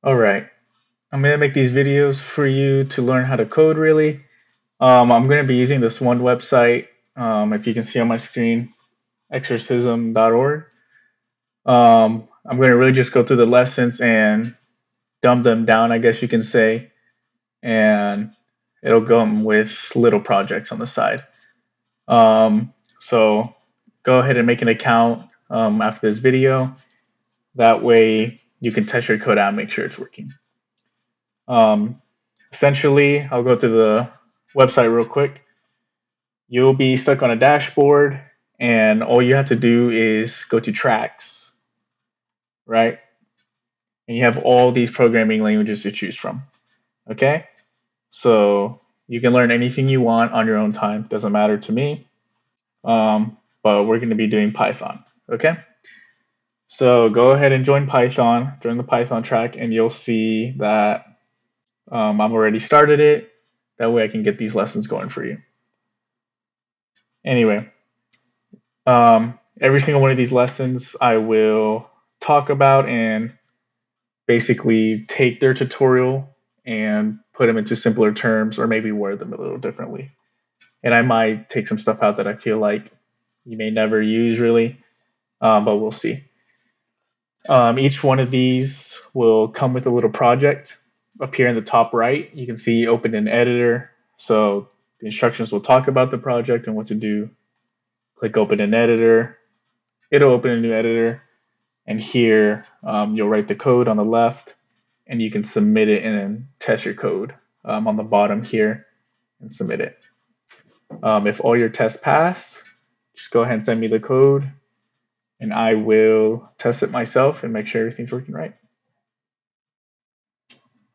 All right, I'm gonna make these videos for you to learn how to code really. I'm gonna be using this one website, if you can see on my screen, exorcism.org. I'm gonna really just go through the lessons and dumb them down, I guess you can say, and it'll come with little projects on the side. So go ahead and make an account after this video. That way you can test your code out and make sure it's working. Um, Essentially, I'll go to the website real quick. You'll be stuck on a dashboard, and all you have to do is go to tracks, right? And you have all these programming languages to choose from. Okay? So you can learn anything you want on your own time. Doesn't matter to me. But we're going to be doing Python. Okay? So go ahead and join the Python track, and you'll see that I've already started it. That way I can get these lessons going for you. Anyway, every single one of these lessons I will talk about and basically take their tutorial and put them into simpler terms or maybe word them a little differently. And I might take some stuff out that I feel like you may never use really, but we'll see. Each one of these will come with a little project. Up here in the top right, you can see open an editor. So the instructions will talk about the project and what to do. Click open an editor. It'll open a new editor. And here you'll write the code on the left and you can submit it and then test your code on the bottom here and submit it. If all your tests pass, just go ahead and send me the code and I will test it myself and make sure everything's working right.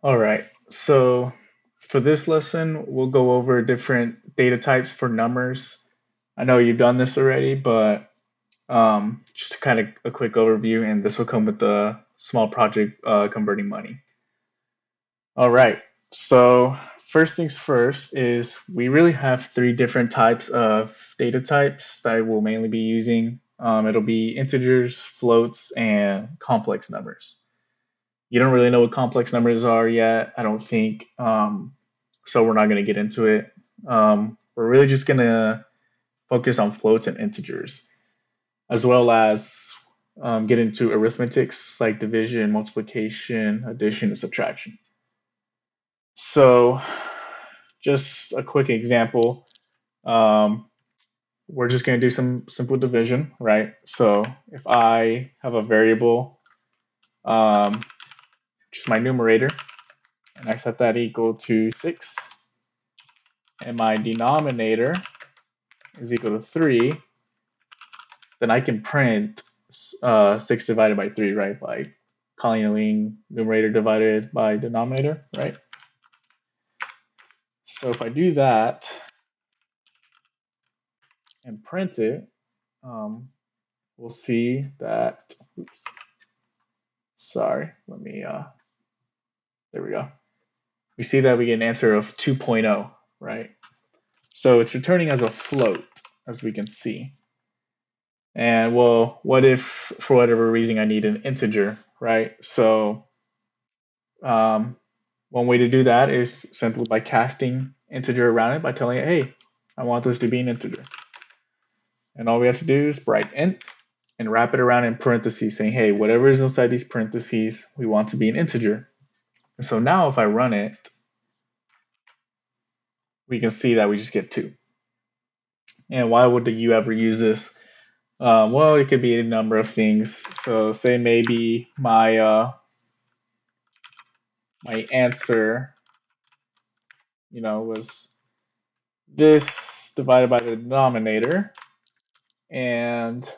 All right, so for this lesson, we'll go over different data types for numbers. I know you've done this already, but just kind of a quick overview, and this will come with the small project converting money. All right, so first things first is we really have three different types of data types that we'll mainly be using. It'll be integers, floats, and complex numbers. You don't really know what complex numbers are yet, I don't think, so we're not going to get into it. We're really just going to focus on floats and integers, as well as get into arithmetics like division, multiplication, addition, and subtraction. So, just a quick example. Um, we're just going to do some simple division, right? So, if I have a variable, just my numerator, and I set that equal to 6, and my denominator is equal to 3, then I can print 6 divided by 3, right? By calling numerator divided by denominator, right? So if I do that and print it, we'll see that, oops, sorry, there we go. We see that we get an answer of 2.0, right? So it's returning as a float, as we can see. And well, what if for whatever reason I need an integer, right? So one way to do that is simply by casting integer around it by telling it, hey, I want this to be an integer. And all we have to do is write int and wrap it around in parentheses saying, hey, whatever is inside these parentheses, we want to be an integer. And so now if I run it, we can see that we just get 2. And why would you ever use this? Well, it could be a number of things. So say maybe my answer, was this divided by the denominator, and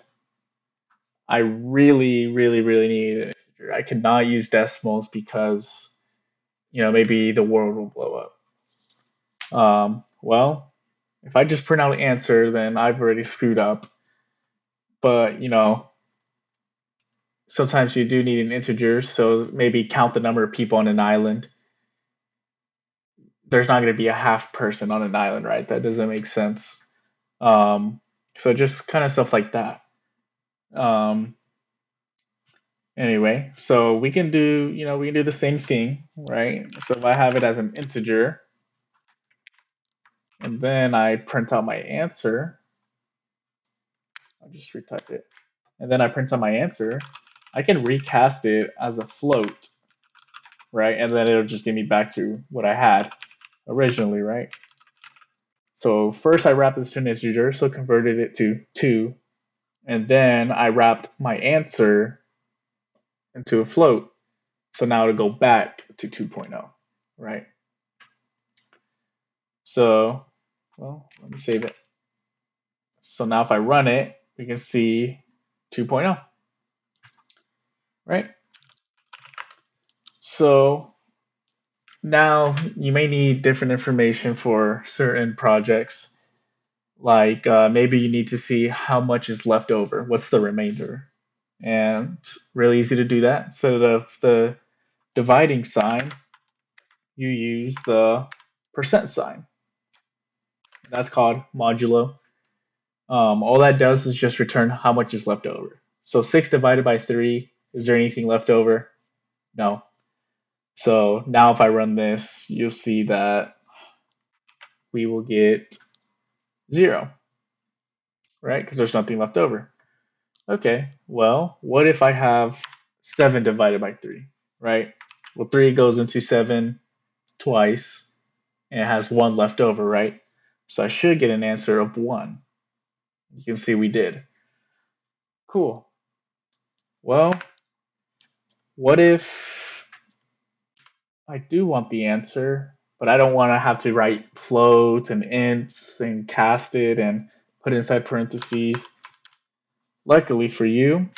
I really, really, really need an integer. I cannot use decimals because, maybe the world will blow up. Well, if I just print out an answer, then I've already screwed up. But, sometimes you do need an integer, so maybe count the number of people on an island. There's not going to be a half person on an island, right? That doesn't make sense. So just kind of stuff like that. Um, Anyway, so we can do, we can do the same thing, right? So if I have it as an integer, and then I print out my answer, I'll just retype it. And then I print out my answer, I can recast it as a float, right? And then it'll just give me back to what I had originally, right? So first I wrapped this to an integer, so converted it to 2, and then I wrapped my answer into a float. So now it'll go back to 2.0, right? So, well, let me save it. So now if I run it, we can see 2.0, right? So now you may need different information for certain projects. Like maybe you need to see how much is left over. What's the remainder? And really easy to do that. Instead of the dividing sign, you use the percent sign. That's called modulo. All that does is just return how much is left over. So 6 divided by 3, is there anything left over? No. So now if I run this, you'll see that we will get 0, right? Because there's nothing left over. Okay, well, what if I have 7 divided by 3, right? Well, 3 goes into 7 twice, and it has 1 left over, right? So I should get an answer of 1. You can see we did. Cool. Well, what if I do want the answer, but I don't want to have to write float and ints and cast it and put it inside parentheses? Luckily for you,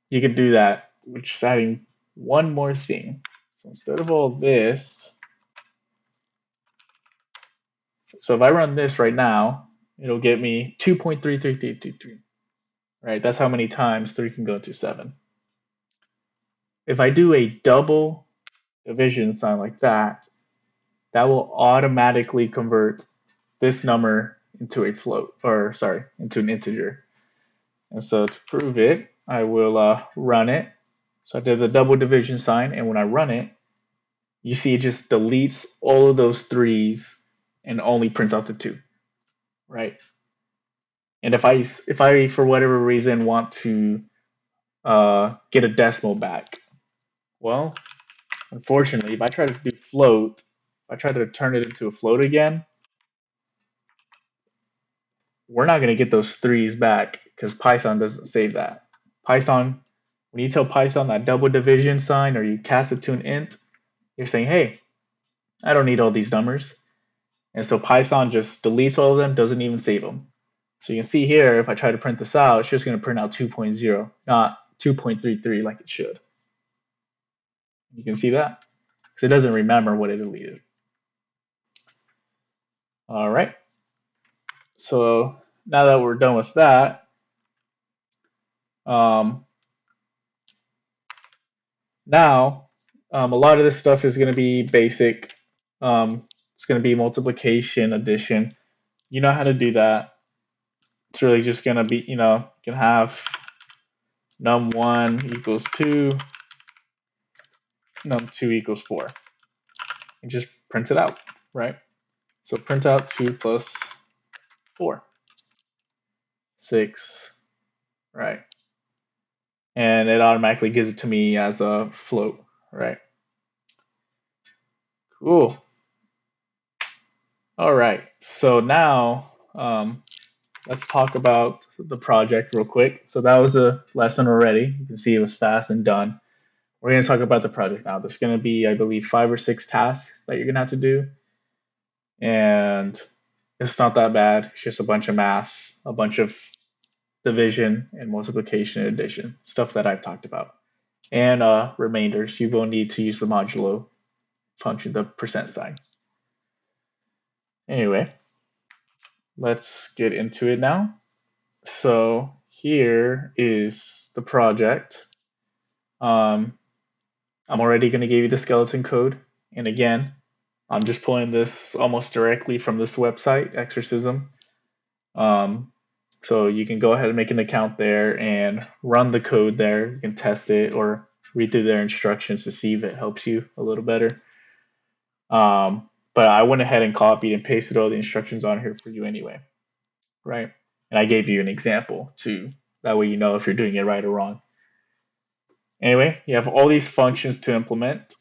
you can do that, which is adding one more thing. So instead of all this, so if I run this right now, it'll get me 2.33323, right? That's how many times 3 can go to 7. If I do a double division sign like that, that will automatically convert this number into a float, or sorry, into an integer. And so to prove it, I will run it. So I did the double division sign, and when I run it, you see it just deletes all of those 3's and only prints out the 2, right? And if I for whatever reason want to get a decimal back, well, unfortunately, if I try to do float, if I try to turn it into a float again, we're not going to get those 3's back because Python doesn't save that. Python, when you tell Python that double division sign or you cast it to an int, you're saying, hey, I don't need all these numbers. And so Python just deletes all of them, doesn't even save them. So you can see here, if I try to print this out, it's just going to print out 2.0, not 2.33 like it should. You can see that because it doesn't remember what it deleted. All right. So now that we're done with that, now a lot of this stuff is going to be basic. It's going to be multiplication, addition. You know how to do that. It's really just going to be, you can have num1 equals 2, num2 equals 4. And just print it out, right? So print out 2 plus 4, 6, right? And it automatically gives it to me as a float, right? Cool. All right, so now let's talk about the project real quick. So that was a lesson already. You can see it was fast and done. We're going to talk about the project now. There's going to be, I believe, 5 or 6 tasks that you're going to have to do. And it's not that bad. It's just a bunch of math, a bunch of division and multiplication and addition, stuff that I've talked about. And remainders, you will need to use the modulo function, the percent sign. Anyway, let's get into it now. So here is the project. I'm already going to give you the skeleton code. And again, I'm just pulling this almost directly from this website, Exercism. So So you can go ahead and make an account there and run the code there. You can test it or read through their instructions to see if it helps you a little better. But I went ahead and copied and pasted all the instructions on here for you anyway, right? And I gave you an example too. That way you know if you're doing it right or wrong. Anyway, you have all these functions to implement.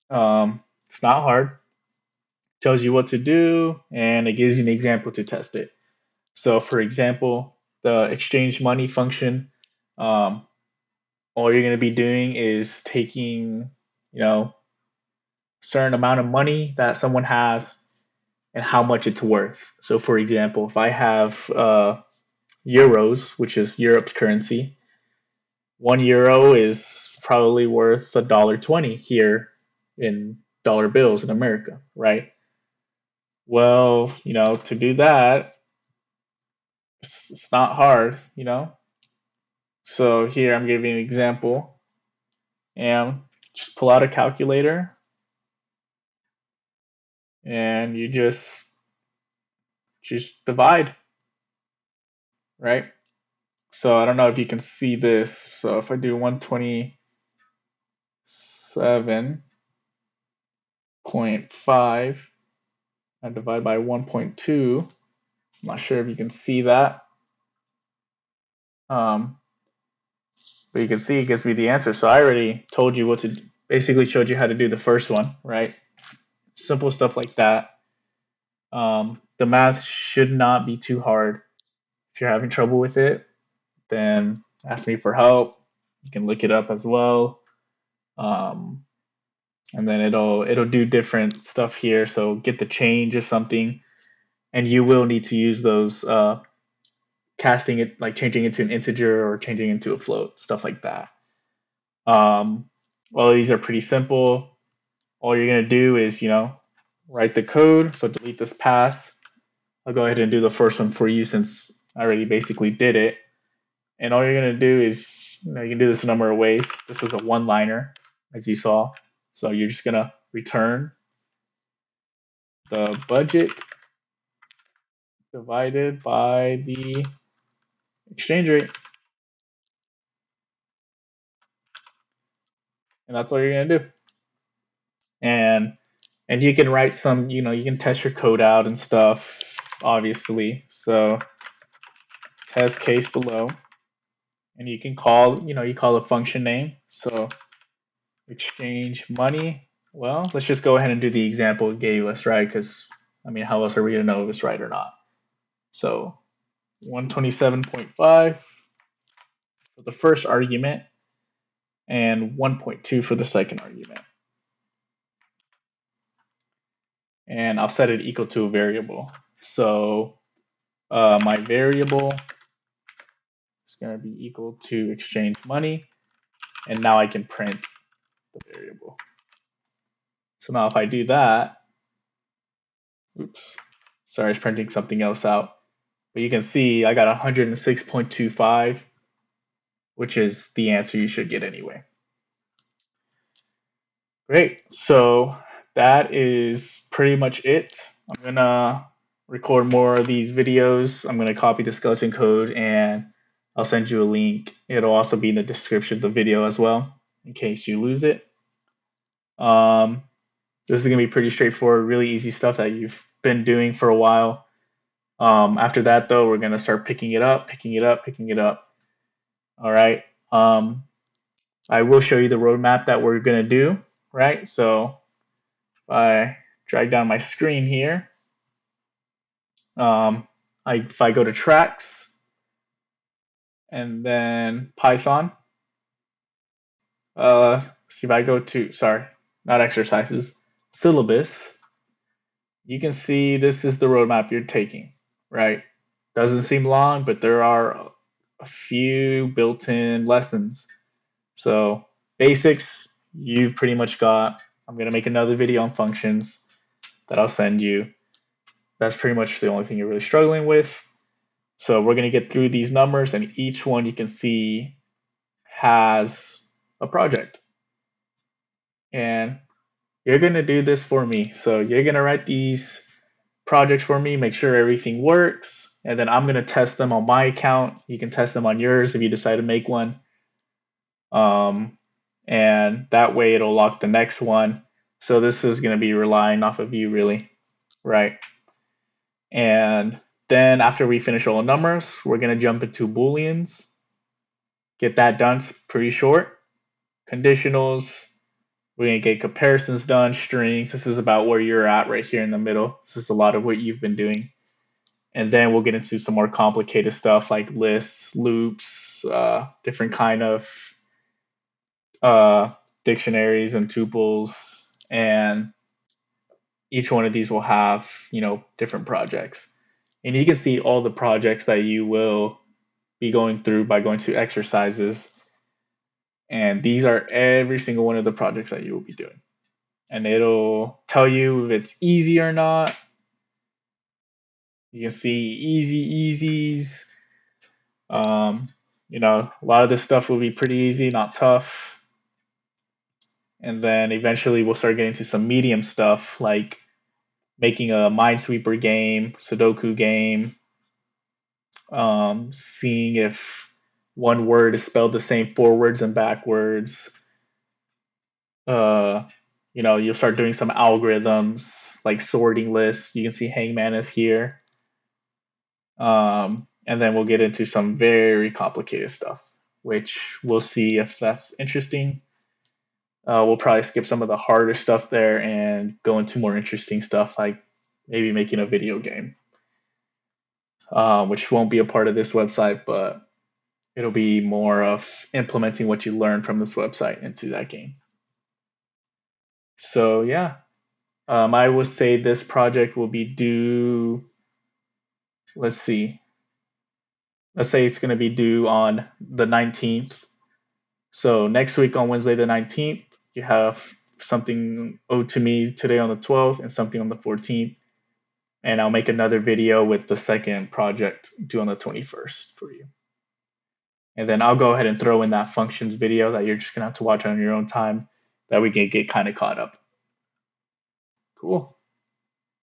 It's not hard. Tells you what to do, and it gives you an example to test it. So for example, the exchange money function, um, all you're going to be doing is taking, a certain amount of money that someone has and how much it's worth. So for example, if I have euros, which is Europe's currency, €1 is probably worth $1.20 here in dollar bills in America, right? Well, to do that, it's not hard. So here I'm giving an example, and just pull out a calculator, and you just divide, right? So I don't know if you can see this. So if I do 127.5 and divide by 1.2, I'm not sure if you can see that. But you can see it gives me the answer. So I already told you basically showed you how to do the first one, right? Simple stuff like that. The math should not be too hard. If you're having trouble with it, then ask me for help. You can look it up as well. Um, and then it'll do different stuff here. So get the change of something, and you will need to use those casting it, like changing it to an integer or changing it to a float, stuff like that. All of these are pretty simple. All you're gonna do is write the code. So delete this pass. I'll go ahead and do the first one for you since I already basically did it. And all you're gonna do is you can do this a number of ways. This is a one-liner, as you saw. So you're just gonna return the budget divided by the exchange rate. And that's all you're gonna do. And you can write some, you can test your code out and stuff, obviously. So test case below. And you can call, you call a function name. So exchange money. Well, let's just go ahead and do the example it gave us, right? Because how else are we gonna know if it's right or not? So 127.5 for the first argument and 1.2 for the second argument. And I'll set it equal to a variable. So my variable is going to be equal to exchange money. And now I can print the variable. So now if I do that, oops, sorry, I was printing something else out. But you can see I got 106.25, which is the answer you should get anyway. Great. So that is pretty much it. I'm going to record more of these videos. I'm going to copy the skeleton code and I'll send you a link. It'll also be in the description of the video as well, in case you lose it. This is going to be pretty straightforward, really easy stuff that you've been doing for a while. After that, though, we're going to start picking it up. All right. I will show you the roadmap that we're going to do, right? So if I drag down my screen here, if I go to tracks and then Python, see if I go to, sorry, not exercises, syllabus, you can see this is the roadmap you're taking, right? Doesn't seem long, but there are a few built-in lessons. So basics, you've pretty much got. I'm going to make another video on functions that I'll send you. That's pretty much the only thing you're really struggling with. So we're going to get through these numbers, and each one you can see has a project. And you're going to do this for me. So you're going to write these projects for me, make sure everything works. and then I'm going to test them on my account. You can test them on yours if you decide to make one. Um, and that way it'll lock the next one. So this is going to be relying off of you, really, right? And then after we finish all the numbers, we're going to jump into booleans. Get that done. It's pretty short. Conditionals. We're going to get comparisons done. Strings. This is about where you're at right here in the middle. This is a lot of what you've been doing. And then we'll get into some more complicated stuff like lists, loops, different kind of dictionaries and tuples, and each one of these will have different projects. And you can see all the projects that you will be going through by going to exercises. And these are every single one of the projects that you will be doing. And it'll tell you if it's easy or not. You can see easies. A lot of this stuff will be pretty easy, not tough. And then eventually we'll start getting to some medium stuff like making a Minesweeper game, Sudoku game, seeing if one word is spelled the same forwards and backwards. You'll start doing some algorithms like sorting lists. You can see Hangman is here. And then we'll get into some very complicated stuff, which we'll see if that's interesting. We'll probably skip some of the harder stuff there and go into more interesting stuff like maybe making a video game, which won't be a part of this website, but it'll be more of implementing what you learn from this website into that game. So yeah, I would say this project will be due. Let's see. Let's say it's going to be due on the 19th. So next week on Wednesday the 19th, you have something owed to me today on the 12th and something on the 14th. And I'll make another video with the second project due on the 21st for you. And then I'll go ahead and throw in that functions video that you're just going to have to watch on your own time that we can get kind of caught up. Cool.